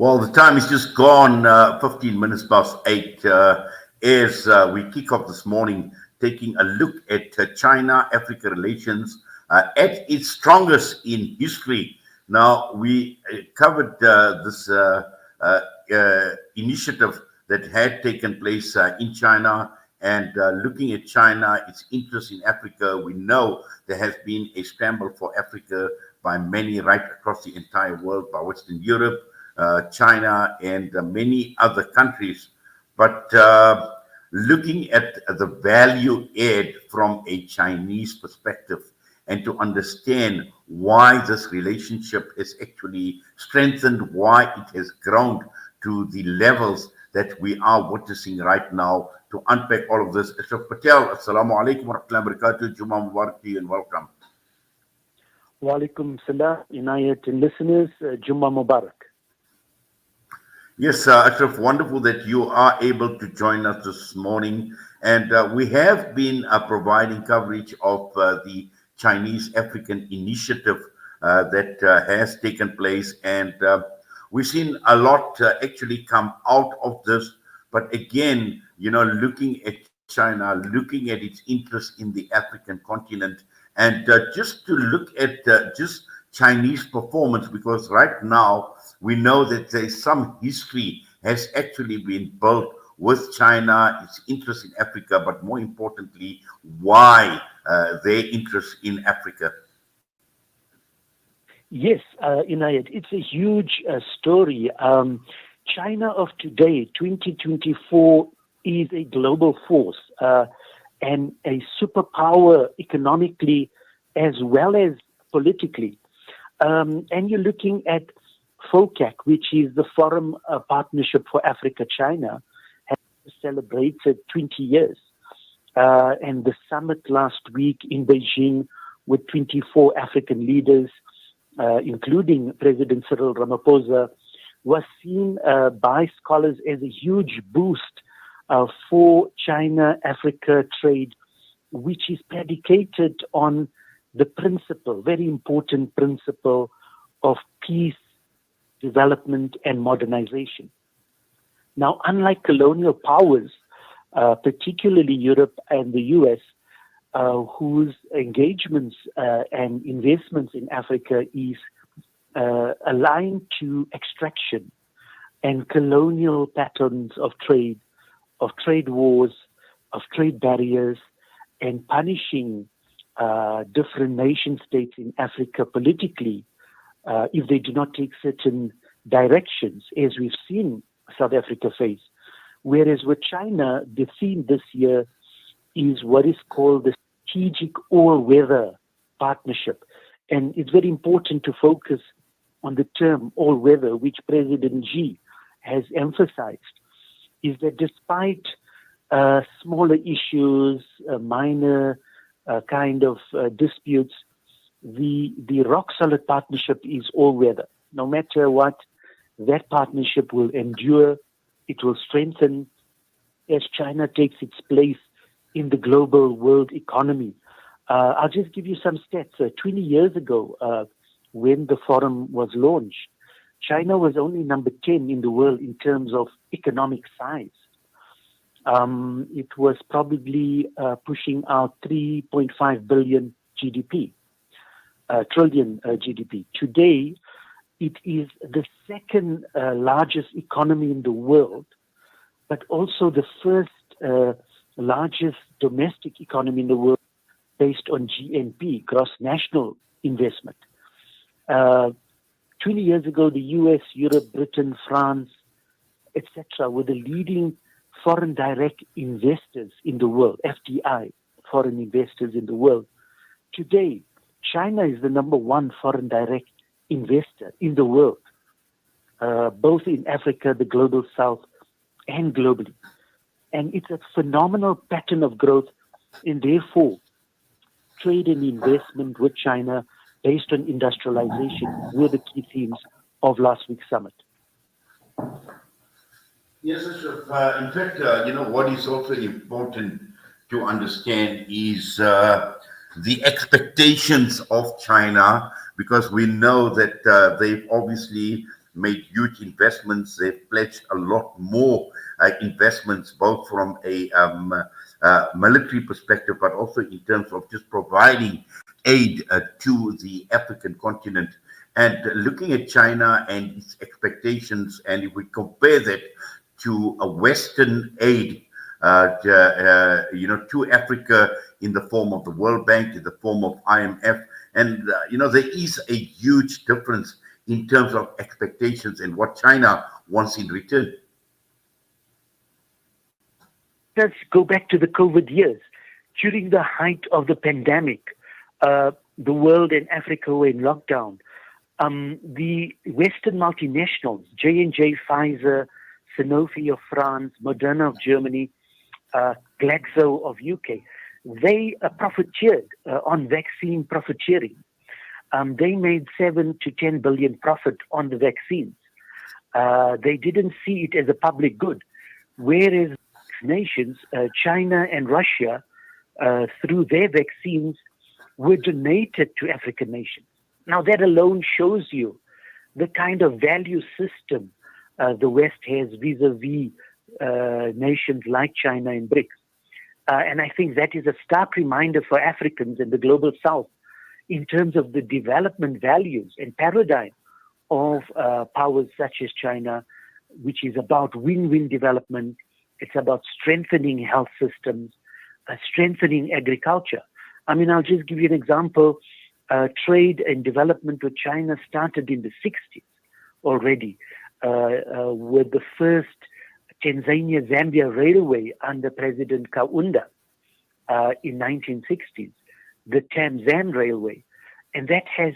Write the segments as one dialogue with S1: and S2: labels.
S1: Well, the time is just gone, 15 minutes past 8, as we kick off this morning, taking a look at China-Africa relations at its strongest in history. Now, we covered this initiative that had taken place in China, and looking at China, its interest in Africa. We know there has been a scramble for Africa by many right across the entire world, by Western Europe, China, and many other countries. But looking at the value add from a Chinese perspective and to understand why this relationship is actually strengthened, why it has grown to the levels that we are witnessing right now. To unpack all of this, Ashraf Patel, Assalamu alaikum wa rahmatullahi wa barakatuh, Juma Mubarak to you and welcome.
S2: Walaikum salam, Inayat and listeners, Juma Mubarak.
S1: Yes, Ashraf, wonderful that you are able to join us this morning. And we have been providing coverage of the Chinese African initiative that has taken place. And we've seen a lot actually come out of this. But again, looking at China, looking at its interest in the African continent, and just to look at just Chinese performance, because right now we know that there's some history has actually been built with China, its interest in Africa, but more importantly, why their interest in Africa.
S2: Yes, Inayat, it's a huge story. China of today, 2024, is a global force and a superpower economically as well as politically. And you're looking at FOCAC, which is the Forum Partnership for Africa-China, has celebrated 20 years. And the summit last week in Beijing with 24 African leaders, including President Cyril Ramaphosa, was seen by scholars as a huge boost for China-Africa trade, which is predicated on the principle, very important principle, of peace, development, and modernization. Now, unlike colonial powers, particularly Europe and the US, whose engagements and investments in Africa is aligned to extraction and colonial patterns of trade wars, of trade barriers, and punishing different nation states in Africa politically if they do not take certain directions, as we've seen South Africa face. Whereas with China, the theme this year is what is called the strategic all-weather partnership. And it's very important to focus on the term all-weather, which President Xi has emphasized, is that despite smaller issues, minor kind of disputes, the rock-solid partnership is all-weather. No matter what, that partnership will endure, it will strengthen as China takes its place in the global world economy. I'll just give you some stats. 20 years ago, when the forum was launched, China was only number 10 in the world in terms of economic size. It was probably pushing out 3.5 billion GDP, trillion GDP. Today, it is the second largest economy in the world, but also the first largest domestic economy in the world based on GNP, gross national investment. 20 years ago, the US, Europe, Britain, France, etc., were the leading foreign direct investors in the world, FDI, foreign investors in the world. Today, China is the number one foreign direct investor in the world, both in Africa, the global south, and globally. And it's a phenomenal pattern of growth, and therefore, trade and investment with China based on industrialization were the key themes of last week's summit.
S1: Yes, Ashraf. In fact, what is also important to understand is the expectations of China, because we know that they've obviously made huge investments. They've pledged a lot more investments, both from a military perspective, but also in terms of just providing aid to the African continent. And looking at China and its expectations, and if we compare that to a Western aid, to Africa in the form of the World Bank, in the form of IMF, and there is a huge difference in terms of expectations and what China wants in return.
S2: Let's go back to the COVID years. During the height of the pandemic, the world and Africa were in lockdown. The Western multinationals, J&J, Pfizer, Sanofi of France, Moderna of Germany, Glaxo of UK, they profiteered on vaccine profiteering. They made 7 to 10 billion profit on the vaccines. They didn't see it as a public good, whereas nations, China and Russia, through their vaccines, were donated to African nations. Now that alone shows you the kind of value system the West has vis-a-vis nations like China and BRICS. And I think that is a stark reminder for Africans in the global South in terms of the development values and paradigm of powers such as China, which is about win-win development. It's about strengthening health systems, strengthening agriculture. I mean, I'll just give you an example. Trade and development with China started in the 60s already, with the first Tanzania-Zambia railway under President Kaunda in 1960s, the Tanzan Railway. And that has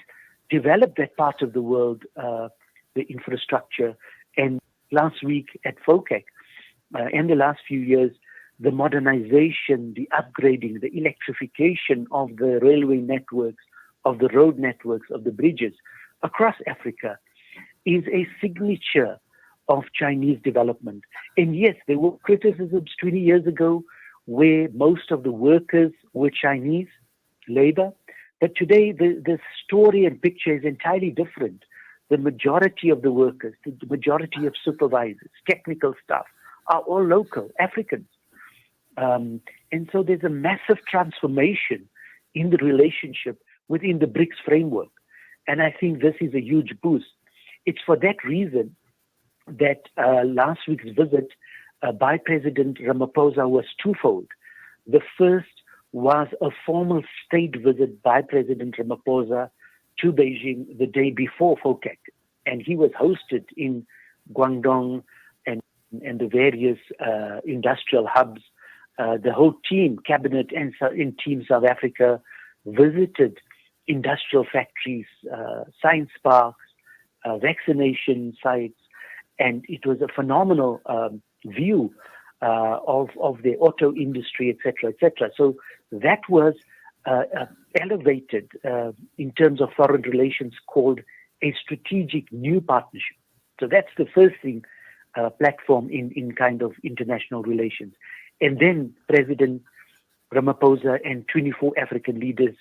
S2: developed that part of the world, the infrastructure. And last week at FOCAC, in the last few years, the modernization, the upgrading, the electrification of the railway networks, of the road networks, of the bridges across Africa is a signature of Chinese development. And yes, there were criticisms 20 years ago where most of the workers were Chinese labor. But today, the story and picture is entirely different. The majority of the workers, the majority of supervisors, technical staff are all local Africans. And so there's a massive transformation in the relationship within the BRICS framework. And I think this is a huge boost. It's for that reason that last week's visit by President Ramaphosa was twofold. The first was a formal state visit by President Ramaphosa to Beijing the day before FOCAC. And he was hosted in Guangdong and the various industrial hubs. The whole team, cabinet and in Team South Africa, visited industrial factories, science parks, vaccination sites, and it was a phenomenal view of the auto industry, etc., etc. So that was elevated in terms of foreign relations, called a strategic new partnership. So that's the first thing, platform in kind of international relations. And then President Ramaphosa and 24 African leaders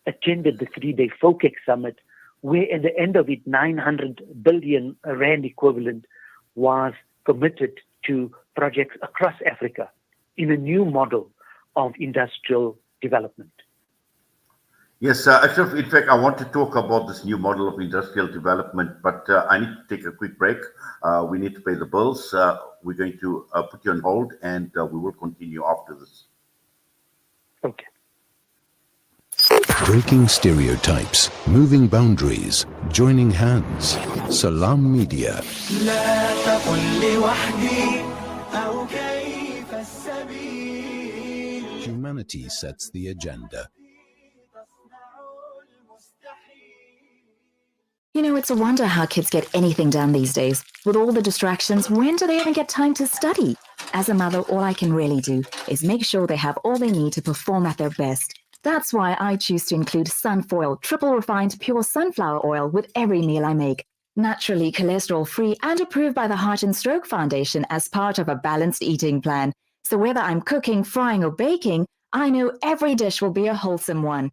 S2: attended the 3-day FOCAC summit, where at the end of it, 900 billion rand equivalent was committed to projects across Africa in a new model of industrial development.
S1: Yes, Ashraf, in fact, I want to talk about this new model of industrial development, but I need to take a quick break. We need to pay the bills. We're going to put you on hold, and we will continue after this.
S2: Okay.
S3: Breaking stereotypes, moving boundaries, joining hands. Salam Media. Humanity sets the agenda.
S4: You know, it's a wonder how kids get anything done these days. With all the distractions, when do they even get time to study? As a mother, all I can really do is make sure they have all they need to perform at their best. That's why I choose to include Sunfoil, triple refined pure sunflower oil with every meal I make. Naturally cholesterol-free and approved by the Heart and Stroke Foundation as part of a balanced eating plan. So whether I'm cooking, frying, or baking, I know every dish will be a wholesome one.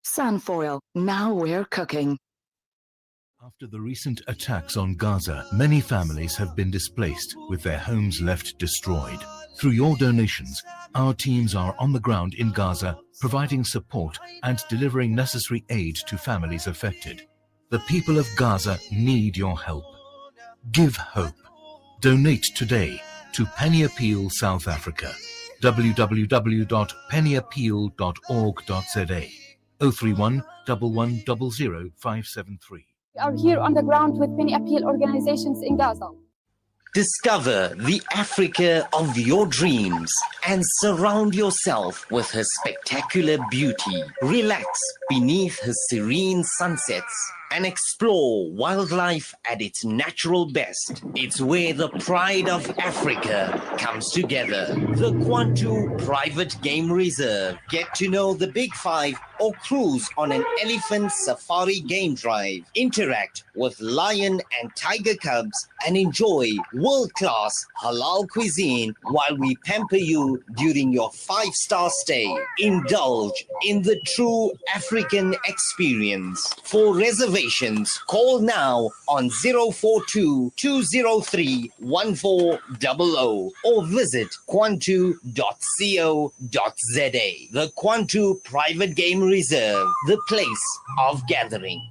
S4: Sunfoil, now we're cooking.
S5: After the recent attacks on Gaza, many families have been displaced, with their homes left destroyed. Through your donations, our teams are on the ground in Gaza, providing support and delivering necessary aid to families affected. The people of Gaza need your help. Give hope. Donate today to Penny Appeal South Africa. www.pennyappeal.org.za 031 1100 573.
S6: We are here on the ground with many appeal organizations in Gaza.
S7: Discover the Africa of your dreams and surround yourself with her spectacular beauty. Relax beneath her serene sunsets and explore wildlife at its natural best. It's where the pride of Africa comes together. The Kwantu Private Game Reserve. Get to know the Big Five or cruise on an elephant safari game drive. Interact with lion and tiger cubs and enjoy world-class halal cuisine while we pamper you during your 5-star stay. Indulge in the true African experience. For reservations, call now on 042-203-1400 or visit kwantu.co.za. The Kwantu Private Game Reserve, the place of gathering.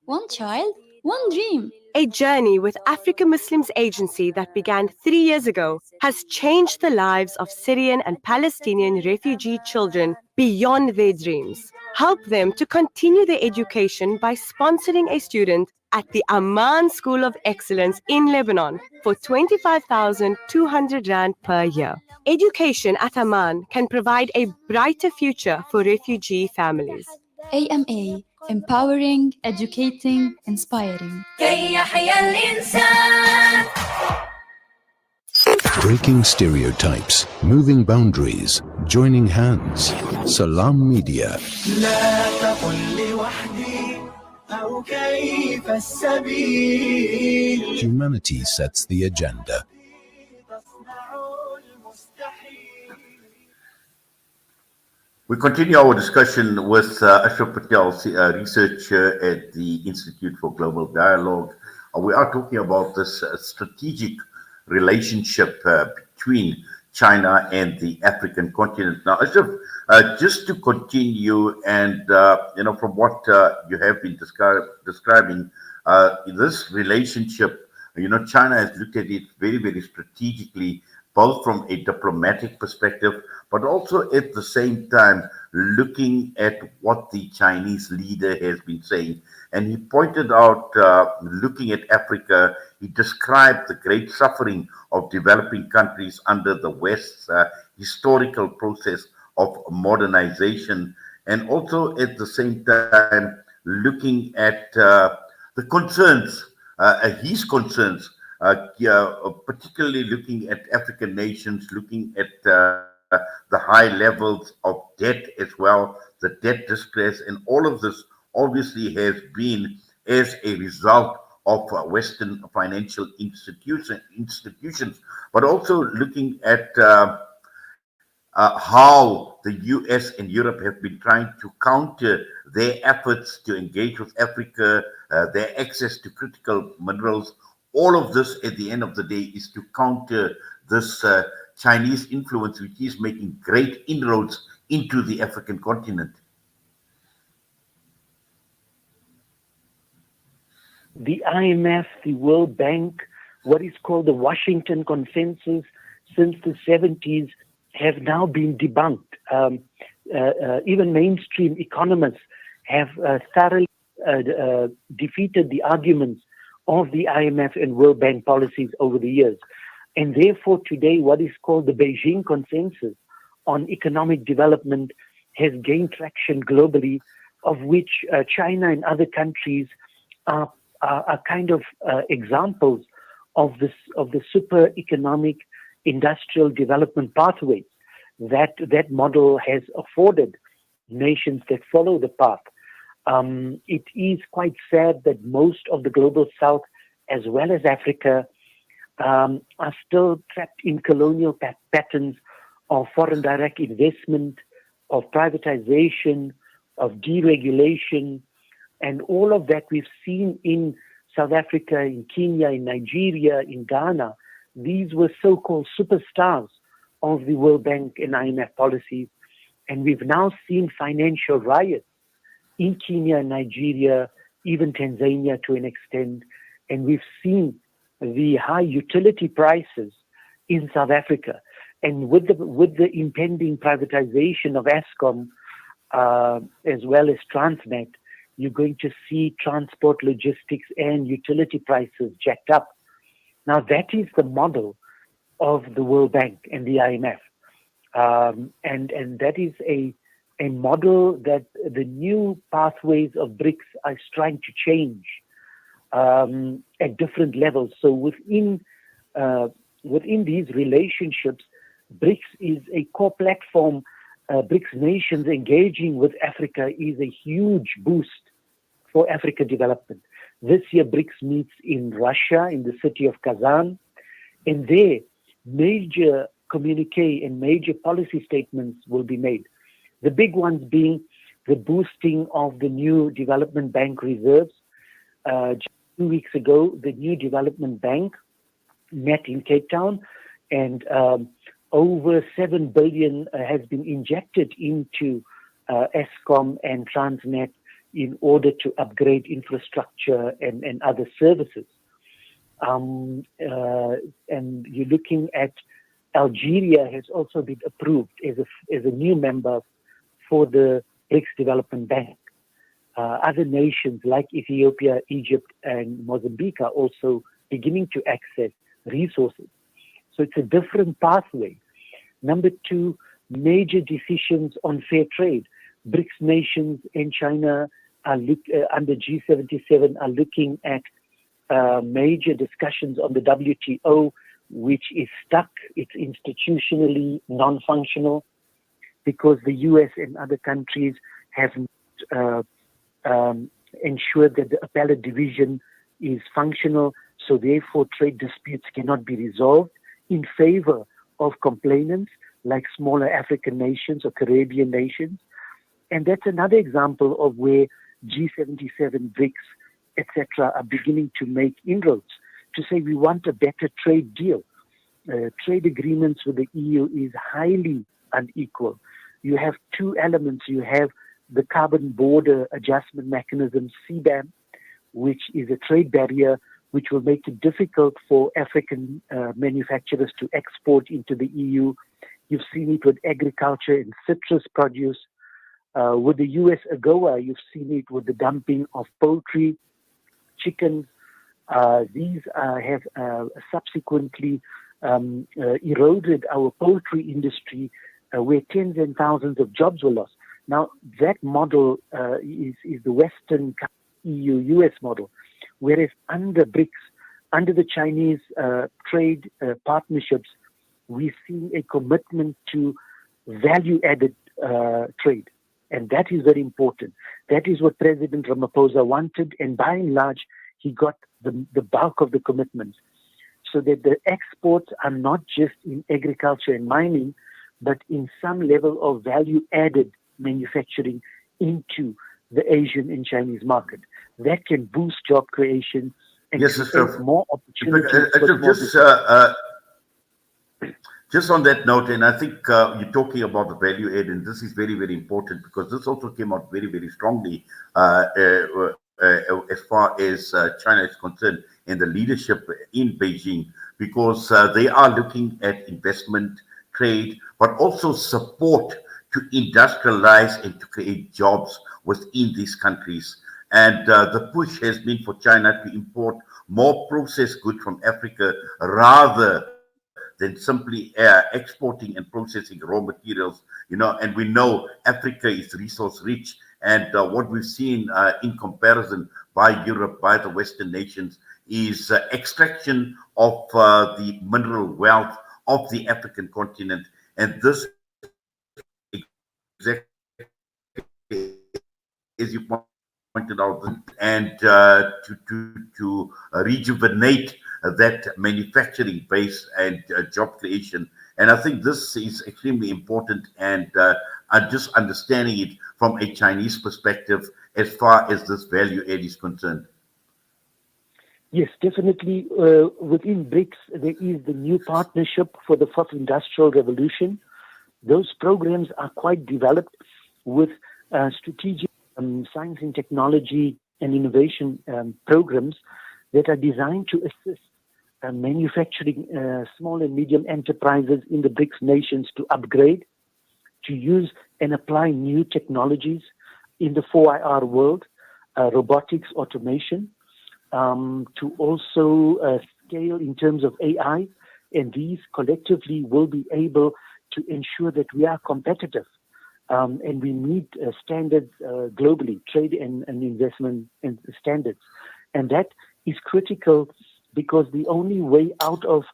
S6: One child, one dream.
S8: A journey with Africa Muslims Agency that began 3 years ago has changed the lives of Syrian and Palestinian refugee children beyond their dreams. Help them to continue their education by sponsoring a student at the Amman School of Excellence in Lebanon for 25,200 Rand per year. Education at Amman can provide a brighter future for refugee families.
S6: AMA, empowering, educating, inspiring.
S3: Breaking stereotypes, moving boundaries, joining hands. Salam Media. Humanity sets the agenda.
S1: We continue our discussion with Ashraf Patel, researcher at the Institute for Global Dialogue. We are talking about this strategic relationship between China and the African continent. Now, Ashraf, just to continue, and from what you have been describing, this relationship, China has looked at it very, very strategically, both from a diplomatic perspective, but also at the same time looking at what the Chinese leader has been saying. And he pointed out, looking at Africa, he described the great suffering of developing countries under the West's historical process of modernization, and also at the same time looking at the concerns, his concerns, particularly looking at African nations, looking at the high levels of debt as well, the debt distress, and all of this obviously has been as a result of Western financial institutions, but also looking at how the US and Europe have been trying to counter their efforts to engage with Africa, their access to critical minerals. All of this, at the end of the day, is to counter this Chinese influence, which is making great inroads into the African continent.
S2: The IMF, the World Bank, what is called the Washington Consensus since the 70s have now been debunked. Even mainstream economists have thoroughly defeated the arguments of the IMF and World Bank policies over the years. And therefore, today, what is called the Beijing Consensus on economic development has gained traction globally, of which China and other countries are kind of examples of the super economic industrial development pathways that model has afforded nations that follow the path. It is quite sad that most of the global south, as well as Africa, are still trapped in colonial patterns of foreign direct investment, of privatization, of deregulation, and all of that we've seen in South Africa, in Kenya, in Nigeria, in Ghana. These were so-called superstars of the World Bank and IMF policies. And we've now seen financial riots in Kenya and Nigeria, even Tanzania to an extent. And we've seen the high utility prices in South Africa. And with the impending privatization of Eskom, as well as Transnet, you're going to see transport, logistics, and utility prices jacked up. Now, that is the model of the World Bank and the IMF. And that is a model that the new pathways of BRICS are trying to change at different levels. So within these relationships, BRICS is a core platform. BRICS nations engaging with Africa is a huge boost for Africa development. This year, BRICS meets in Russia, in the city of Kazan, and there, major communique and major policy statements will be made. The big ones being the boosting of the new development bank reserves. Just 2 weeks ago, the new development bank met in Cape Town, and over 7 billion has been injected into Eskom and Transnet in order to upgrade infrastructure and other services. And you're looking at Algeria has also been approved as a new member for the BRICS Development Bank. Other nations like Ethiopia, Egypt, and Mozambique are also beginning to access resources. So it's a different pathway. Number two, major decisions on fair trade. BRICS nations and China are under G77 are looking at major discussions on the WTO, which is stuck. It's institutionally non-functional because the US and other countries have ensured that the appellate division is functional. So therefore, trade disputes cannot be resolved in favor of complainants like smaller African nations or Caribbean nations. And that's another example of where G77, BRICS, etc., are beginning to make inroads to say we want a better trade deal. Trade agreements with the EU is highly unequal. You have two elements. You have the Carbon Border Adjustment Mechanism, CBAM, which is a trade barrier which will make it difficult for African manufacturers to export into the EU. You've seen it with agriculture and citrus produce. With the US AGOA, you've seen it with the dumping of poultry, chickens. These have subsequently eroded our poultry industry, where tens and thousands of jobs were lost. Now, that model is the Western EU-US model, whereas under BRICS, under the Chinese trade partnerships, we see a commitment to value-added trade. And that is very important. That is what President Ramaphosa wanted, and by and large, he got the bulk of the commitments, so that the exports are not just in agriculture and mining, but in some level of value-added manufacturing into the Asian and Chinese market. That can boost job creation and create more opportunities.
S1: Just on that note, and I think you're talking about the value add, and this is very, very important because this also came out very, very strongly as far as China is concerned and the leadership in Beijing, because they are looking at investment, trade, but also support to industrialize and to create jobs within these countries. And the push has been for China to import more processed goods from Africa rather than simply exporting and processing raw materials, and we know Africa is resource rich. And what we've seen in comparison by Europe, by the Western nations, is extraction of the mineral wealth of the African continent. And this, exactly as you pointed out, and to rejuvenate that manufacturing base and job creation. And I think this is extremely important. And just understanding it from a Chinese perspective as far as this value add is concerned?
S2: Yes, definitely. Within BRICS, there is the new partnership for the fourth industrial revolution. Those programs are quite developed with strategic science and technology and innovation programs that are designed to assist manufacturing small and medium enterprises in the BRICS nations to upgrade, to use and apply new technologies in the 4IR world, robotics, automation, to also scale in terms of AI. And these collectively will be able to ensure that we are competitive and we meet standards globally, trade and investment and standards. And that is critical because the only way out of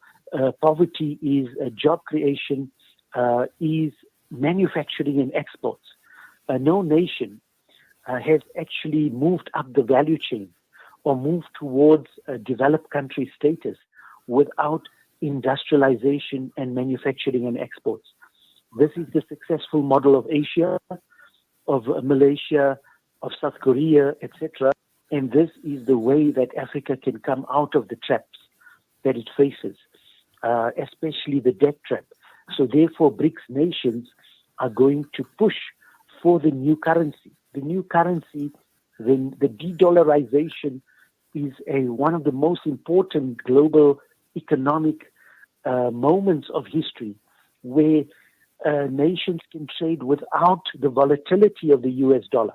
S2: poverty is job creation, is manufacturing and exports. No nation has actually moved up the value chain or moved towards a developed country status without industrialization and manufacturing and exports. This is the successful model of Asia, of Malaysia, of South Korea, etc. And this is the way that Africa can come out of the traps that it faces, especially the debt trap. So therefore, BRICS nations are going to push for the new currency. The new currency, the de-dollarization is one of the most important global economic moments of history where nations can trade without the volatility of the US dollar,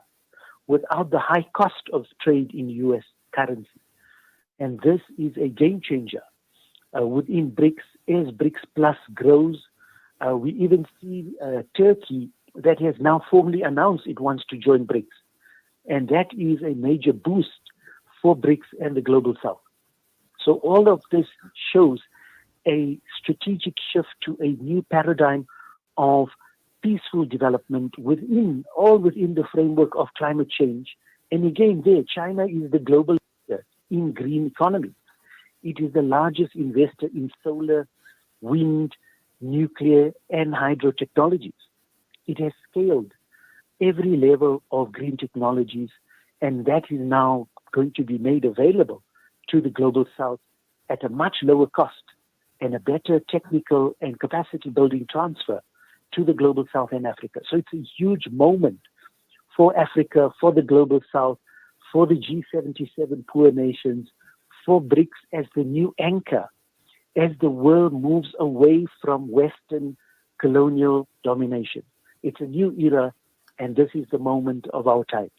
S2: without the high cost of trade in US currency. And this is a game changer within BRICS. As BRICS Plus grows, we even see Turkey that has now formally announced it wants to join BRICS. And that is a major boost for BRICS and the Global South. So all of this shows a strategic shift to a new paradigm of peaceful development within the framework of climate change. And again, there, China is the global leader in green economy. It is the largest investor in solar, wind, nuclear, and hydro technologies. It has scaled every level of green technologies, and that is now going to be made available to the Global South at a much lower cost and a better technical and capacity building transfer to the Global South and Africa. So it's a huge moment for Africa, for the Global South, for the G77 poor nations, for BRICS as the new anchor, as the world moves away from Western colonial domination. It's a new era, and this is the moment of our times.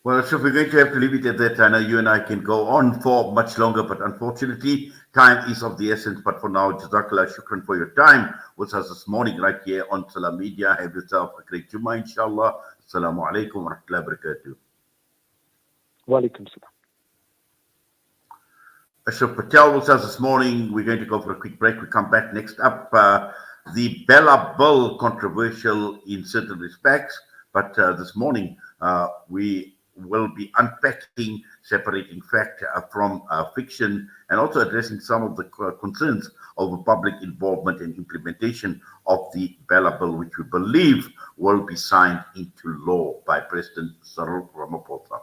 S1: Well, so we're going to have to leave it at that. I know you and I can go on for much longer, but unfortunately, time is of the essence. But for now, Jazakallah shukran for your time with us this morning right here on Salam Media. Have yourself a great Jummah, inshallah. Assalamu alaikum wa rahmatullahi wa barakatuh.
S2: Wa alaikum salam.
S1: Ashraf Patel with us this morning. We're going to go for a quick break. We come back next up. The Bella Bill, controversial in certain respects, but this morning we will be unpacking, separating fact from fiction, and also addressing some of the concerns over public involvement and implementation of the Bella Bill, which we believe will be signed into law by President Cyril Ramaphosa.